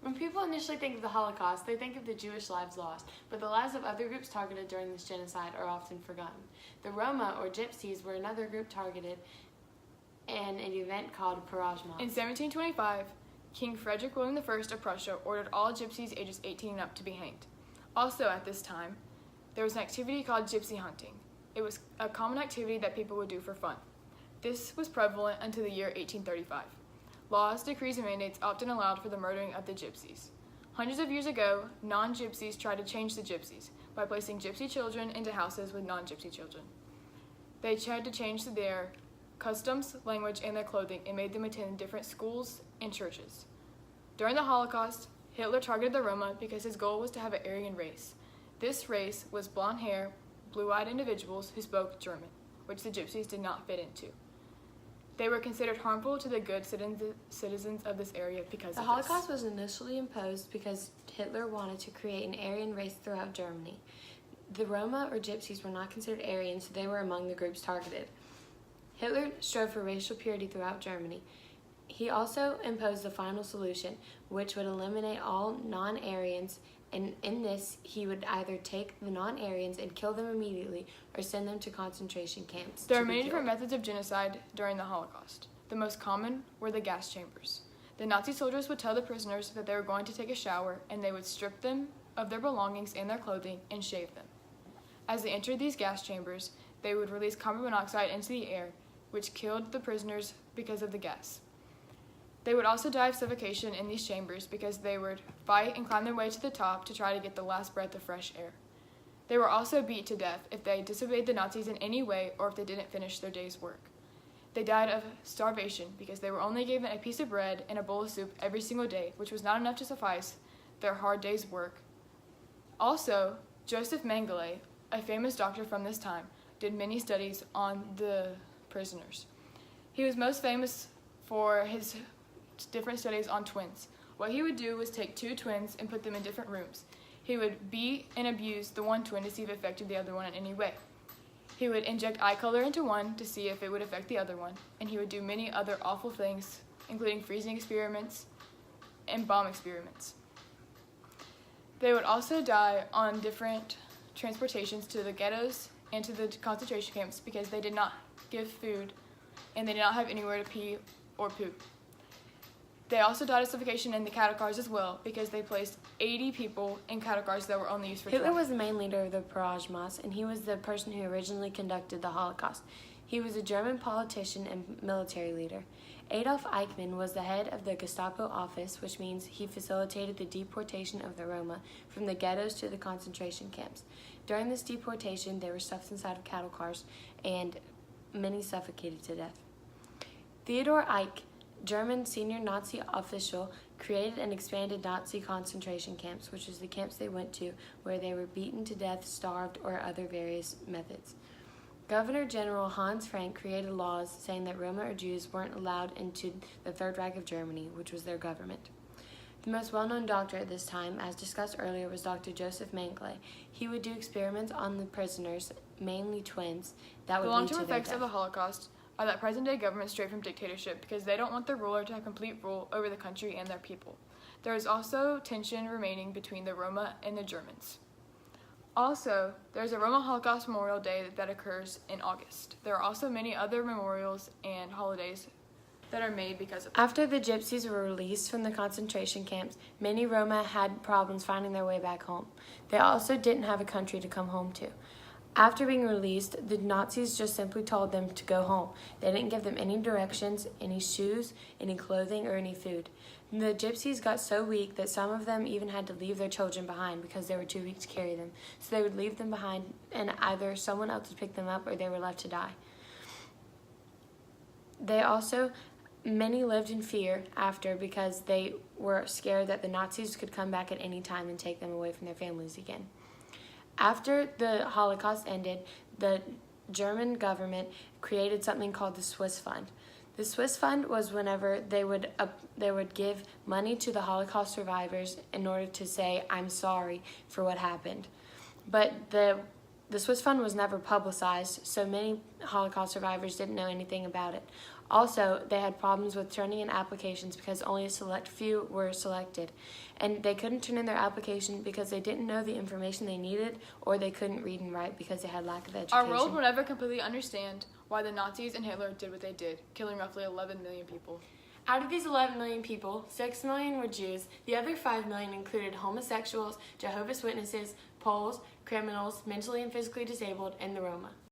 When people initially think of the Holocaust, they think of the Jewish lives lost, but the lives of other groups targeted during this genocide are often forgotten. The Roma, or Gypsies, were another group targeted in an event called Porajmos. In 1725, King Frederick William I of Prussia ordered all Gypsies ages 18 and up to be hanged. Also at this time, there was an activity called gypsy hunting. It was a common activity that people would do for fun. This was prevalent until the year 1835. Laws, decrees, and mandates often allowed for the murdering of the gypsies. Hundreds of years ago, non-gypsies tried to change the gypsies by placing gypsy children into houses with non-gypsy children. They tried to change their customs, language, and their clothing and made them attend different schools and churches. During the Holocaust, Hitler targeted the Roma because his goal was to have an Aryan race. This race was blonde hair, blue-eyed individuals who spoke German, which the gypsies did not fit into. They were considered harmful to the good citizens of this area because of this. The Holocaust was initially imposed because Hitler wanted to create an Aryan race throughout Germany. The Roma, or Gypsies, were not considered Aryan, so they were among the groups targeted. Hitler strove for racial purity throughout Germany. He also imposed the final solution, which would eliminate all non-Aryans, and in this, he would either take the non-Aryans and kill them immediately or send them to concentration camps. There are many different methods of genocide during the Holocaust. The most common were the gas chambers. The Nazi soldiers would tell the prisoners that they were going to take a shower, and they would strip them of their belongings and their clothing and shave them. As they entered these gas chambers, they would release carbon monoxide into the air, which killed the prisoners because of the gas. They would also die of suffocation in these chambers because they would fight and climb their way to the top to try to get the last breath of fresh air. They were also beat to death if they disobeyed the Nazis in any way or if they didn't finish their day's work. They died of starvation because they were only given a piece of bread and a bowl of soup every single day, which was not enough to suffice their hard day's work. Also, Joseph Mengele, a famous doctor from this time, did many studies on the prisoners. He was most famous for his different studies on twins. What he would do was take two twins and put them in different rooms. He would beat and abuse the one twin to see if it affected the other one in any way. He would inject eye color into one to see if it would affect the other one, and he would do many other awful things, including freezing experiments and bomb experiments. They would also die on different transportations to the ghettos and to the concentration camps because they did not give food and they did not have anywhere to pee or poop. They also died of suffocation in the cattle cars as well because they placed 80 people in cattle cars that were only used for Hitler travel. was the main leader of the Porajmos, and he was the person who originally conducted the Holocaust. He was a German politician and military leader. Adolf Eichmann was the head of the Gestapo office, which means he facilitated the deportation of the Roma from the ghettos to the concentration camps. During this deportation, they were stuffed inside of cattle cars, and many suffocated to death. Theodor Eicke, German senior Nazi official, created and expanded Nazi concentration camps, which is the camps they went to where they were beaten to death, starved, or other various methods. Governor General Hans Frank created laws saying that Roma or Jews weren't allowed into the Third Reich of Germany, which was their government. The most well-known doctor at this time, as discussed earlier, was Dr. Joseph Mengele. He would do experiments on the prisoners, mainly twins, that would lead to their death. The long-term effects of the Holocaust are that present-day governments stray from dictatorship because they don't want their ruler to have complete rule over the country and their people. There is also tension remaining between the Roma and the Germans. Also, there's a Roma Holocaust Memorial Day that occurs in August. There are also many other memorials and holidays that are made because of it. After the Gypsies were released from the concentration camps, many Roma had problems finding their way back home. They also didn't have a country to come home to. After being released, the Nazis just simply told them to go home. They didn't give them any directions, any shoes, any clothing, or any food. The Gypsies got so weak that some of them even had to leave their children behind because they were too weak to carry them. So they would leave them behind, and either someone else would pick them up or they were left to die. Many lived in fear after because they were scared that the Nazis could come back at any time and take them away from their families again. After the Holocaust ended, the German government created something called the Swiss Fund. The Swiss Fund was whenever they would give money to the Holocaust survivors in order to say, "I'm sorry for what happened." But the Swiss Fund was never publicized, so many Holocaust survivors didn't know anything about it. Also, they had problems with turning in applications because only a select few were selected. And they couldn't turn in their application because they didn't know the information they needed, or they couldn't read and write because they had lack of education. Our world will never completely understand why the Nazis and Hitler did what they did, killing roughly 11 million people. Out of these 11 million people, 6 million were Jews. The other 5 million included homosexuals, Jehovah's Witnesses, Poles, criminals, mentally and physically disabled, and the Roma.